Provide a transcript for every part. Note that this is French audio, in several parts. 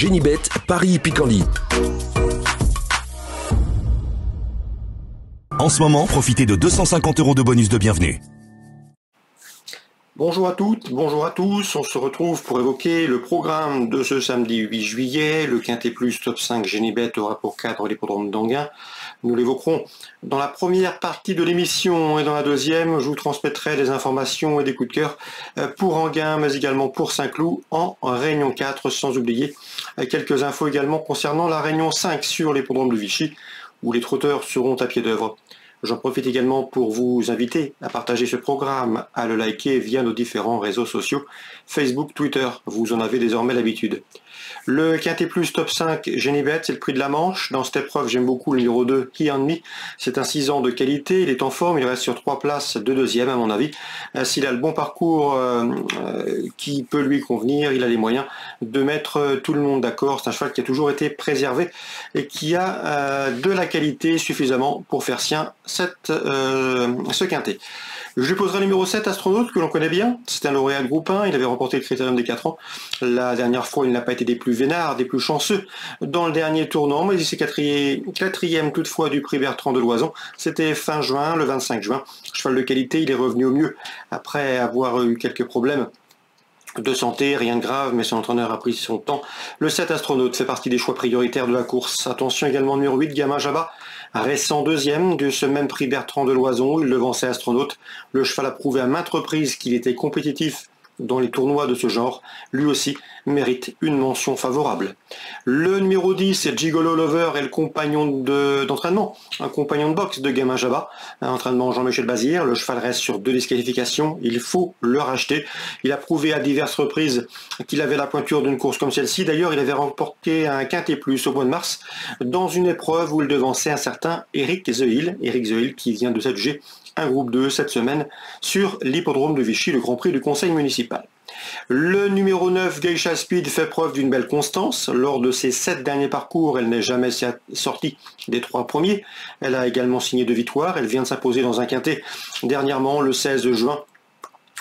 Génibet, Paris-Picanly. En ce moment, profitez de 250 € de bonus de bienvenue. Bonjour à toutes, bonjour à tous, on se retrouve pour évoquer le programme de ce samedi 8 juillet. Le Quintet Plus Top 5 Génibet aura pour cadre l'hippodrome d'Anguin. Nous l'évoquerons dans la première partie de l'émission et dans la deuxième, je vous transmettrai des informations et des coups de cœur pour Anguin, mais également pour Saint-Cloud en Réunion 4, sans oublier quelques infos également concernant la Réunion 5 sur l'hippodrome de Vichy, où les trotteurs seront à pied d'œuvre. J'en profite également pour vous inviter à partager ce programme, à le liker via nos différents réseaux sociaux, Facebook, Twitter, vous en avez désormais l'habitude. Le Quintet Plus Top 5 Génibet, c'est le prix de la Manche. Dans cette épreuve, j'aime beaucoup le numéro 2, He and Me. C'est un 6 ans de qualité, il est en forme, il reste sur 3 places de deuxième à mon avis. S'il a le bon parcours qui peut lui convenir, il a les moyens de mettre tout le monde d'accord. C'est un cheval qui a toujours été préservé et qui a de la qualité suffisamment pour faire sien ce quintet. Je poserai le numéro 7, Astronaute, que l'on connaît bien. C'est un lauréat de groupe 1, il avait remporté le critérium des 4 ans. La dernière fois, il n'a pas été des plus vénards, des plus chanceux dans le dernier tournant, mais il s'est quatrième toutefois du prix Bertrand de Loison. C'était fin juin, le 25 juin. Cheval de qualité, il est revenu au mieux après avoir eu quelques problèmes de santé, rien de grave, mais son entraîneur a pris son temps. Le 7 Astronaute fait partie des choix prioritaires de la course. Attention également numéro 8, Gamin Jabba, récent deuxième de ce même prix Bertrand de Loison. Il devançait Astronaute. Le cheval a prouvé à maintes reprises qu'il était compétitif dans les tournois de ce genre. Lui aussi mérite une mention favorable. Le numéro 10, c'est Gigolo Lover et le compagnon d'entraînement, un compagnon de boxe de Gamin Jabba, un entraînement Jean-Michel Bazir. Le cheval reste sur 2 disqualifications, il faut le racheter. Il a prouvé à diverses reprises qu'il avait la pointure d'une course comme celle-ci. D'ailleurs, il avait remporté un Quintet Plus au mois de mars dans une épreuve où il devançait un certain Eric Zeuil qui vient de s'adjuger un groupe 2 cette semaine sur l'hippodrome de Vichy, le Grand Prix du Conseil municipal. Le numéro 9, Geisha Speed, fait preuve d'une belle constance. Lors de ses 7 derniers parcours, elle n'est jamais sortie des 3 premiers. Elle a également signé 2 victoires. Elle vient de s'imposer dans un quintet dernièrement, le 16 juin.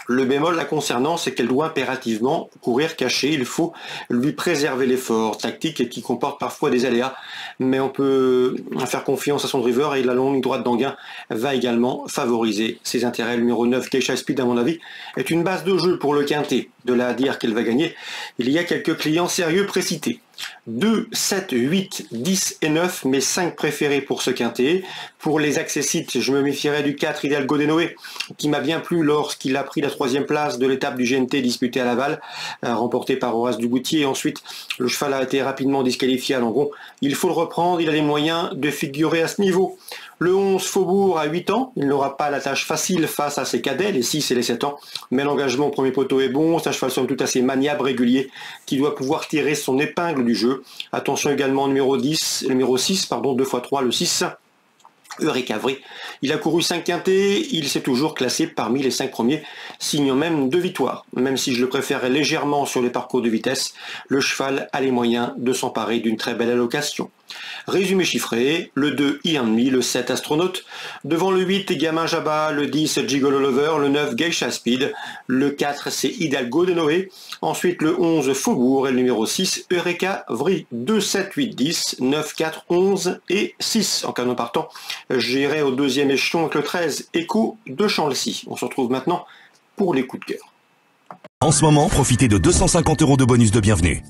Le bémol la concernant, c'est qu'elle doit impérativement courir cachée. Il faut lui préserver l'effort tactique qui comporte parfois des aléas. Mais on peut faire confiance à son driver et la longue droite d'Anguin va également favoriser ses intérêts. Le numéro 9, Geisha Speed, à mon avis, est une base de jeu pour le quintet. De là à dire qu'elle va gagner, il y a quelques clients sérieux précités. 2, 7, 8, 10 et 9, mes 5 préférés pour ce quintet. Pour les accessites, je me méfierais du 4, Hidalgo de Noé, qui m'a bien plu lorsqu'il a pris la 3e place de l'étape du GNT disputée à Laval, remportée par Horace Dugoutier. Ensuite, le cheval a été rapidement disqualifié à Langon. Il faut le reprendre, il a les moyens de figurer à ce niveau. Le 11, Faubourg, à 8 ans, il n'aura pas la tâche facile face à ses cadets, les 6 et les 7 ans, mais l'engagement au premier poteau est bon, c'est un cheval somme toute assez maniable, régulier, qui doit pouvoir tirer son épingle du jeu. Attention également au numéro 6, 2 x 3, le 6. Eureka Vri. Il a couru 5 quintets, il s'est toujours classé parmi les 5 premiers, signant même 2 victoires. Même si je le préférais légèrement sur les parcours de vitesse, le cheval a les moyens de s'emparer d'une très belle allocation. Résumé chiffré, le 2 He and Me, le 7 Astronaute, devant le 8 Gamin Jabba, le 10 Gigolo Lover, le 9 Geisha Speed, le 4 c'est Hidalgo de Noé, ensuite le 11 Faubourg et le numéro 6 Eureka Vri. 2, 7, 8, 10, 9, 4, 11 et 6 en canon partant. J'irai au deuxième échelon avec le 13 Écho de Chanlecy. On se retrouve maintenant pour les coups de cœur. En ce moment, profitez de 250 € de bonus de bienvenue.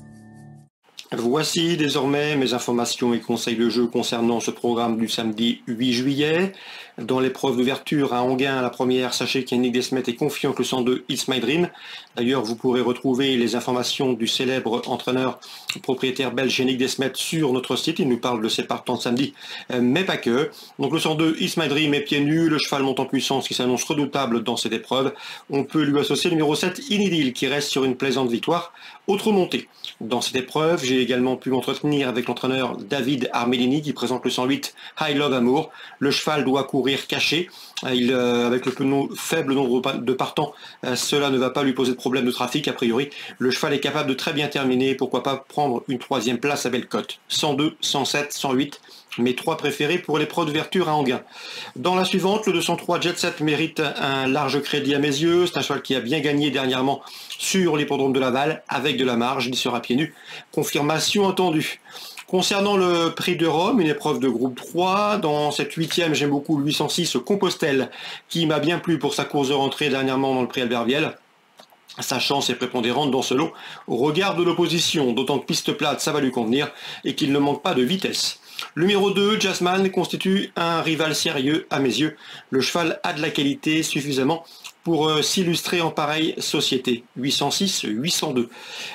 Voici désormais mes informations et conseils de jeu concernant ce programme du samedi 8 juillet. Dans l'épreuve d'ouverture à Anguin, la première, sachez qu'Yannick Desmet est confiant que le 102 It's My Dream. D'ailleurs, vous pourrez retrouver les informations du célèbre entraîneur propriétaire belge Yannick Desmet sur notre site. Il nous parle de ses partants de samedi, mais pas que. Donc le 102 It's My Dream est pieds nus, le cheval monte en puissance qui s'annonce redoutable dans cette épreuve. On peut lui associer le numéro 7 Inidil qui reste sur une plaisante victoire. Autre montée. Dans cette épreuve, j'ai également pu m'entretenir avec l'entraîneur David Armelini qui présente le 108 High Love Amour. Le cheval doit courir caché. Avec le faible nombre de partants, cela ne va pas lui poser de problème de trafic a priori. Le cheval est capable de très bien terminer. Pourquoi pas prendre une 3e place à belle cote. 102, 107, 108 mes 3 préférés pour l'épreuve d'ouverture à Enghien. Dans la suivante, le 203 Jet Set mérite un large crédit à mes yeux. C'est un cheval qui a bien gagné dernièrement sur l'hippodrome de Laval avec de la marge. Il sera pieds nus. Confirmation attendue. Concernant le prix de Rome, une épreuve de groupe 3, dans cette 8e, j'aime beaucoup le 806 Compostelle, qui m'a bien plu pour sa course de rentrée dernièrement dans le prix Albert Viel. Sa chance est prépondérante dans ce lot au regard de l'opposition, d'autant que piste plate, ça va lui convenir et qu'il ne manque pas de vitesse. Le numéro 2, Jasmine, constitue un rival sérieux à mes yeux. Le cheval a de la qualité suffisamment pour s'illustrer en pareille société. 806, 802.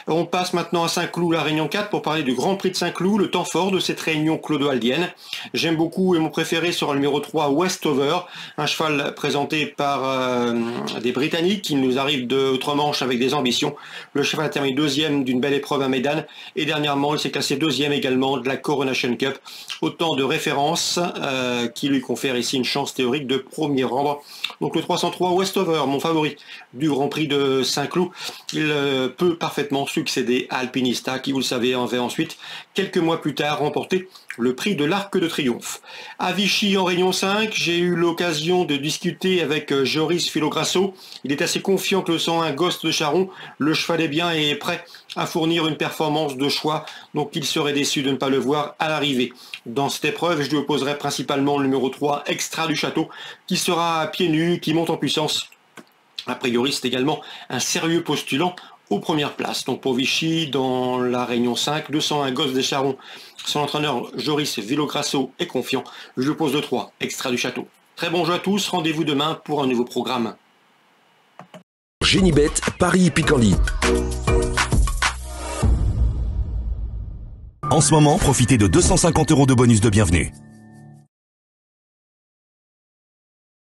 On passe maintenant à Saint-Cloud, la Réunion 4, pour parler du Grand Prix de Saint-Cloud, le temps fort de cette réunion clodoaldienne. J'aime beaucoup et mon préféré sera le numéro 3, Westover, un cheval présenté par des Britanniques qui nous arrivent de Outre-Manche avec des ambitions. Le cheval a terminé 2e d'une belle épreuve à Médane et dernièrement il s'est classé 2e également de la Coronation Cup. Autant de références qui lui confèrent ici une chance théorique de premier rang. Donc le 303 Westover, mon favori du Grand Prix de Saint-Cloud, il peut parfaitement succéder à Alpinista qui, vous le savez, avait ensuite, quelques mois plus tard, remporté le prix de l'Arc de Triomphe. À Vichy, en Réunion 5, j'ai eu l'occasion de discuter avec Joris Filograsso. Il est assez confiant que le 101 Ghost de Charon, le cheval est bien et est prêt à fournir une performance de choix, donc il serait déçu de ne pas le voir à l'arrivée. Dans cette épreuve, je lui opposerai principalement le numéro 3, Extra du Château, qui sera à pieds nus, qui monte en puissance. A priori, c'est également un sérieux postulant aux premières places. Donc pour Vichy, dans la Réunion 5, 201 Gosses des Charons, son entraîneur Joris Filograsso est confiant. Je lui pose le 3, Extra du Château. Très bon jeu à tous, rendez-vous demain pour un nouveau programme. Génibet, Paris Picardie. En ce moment, profitez de 250 € de bonus de bienvenue.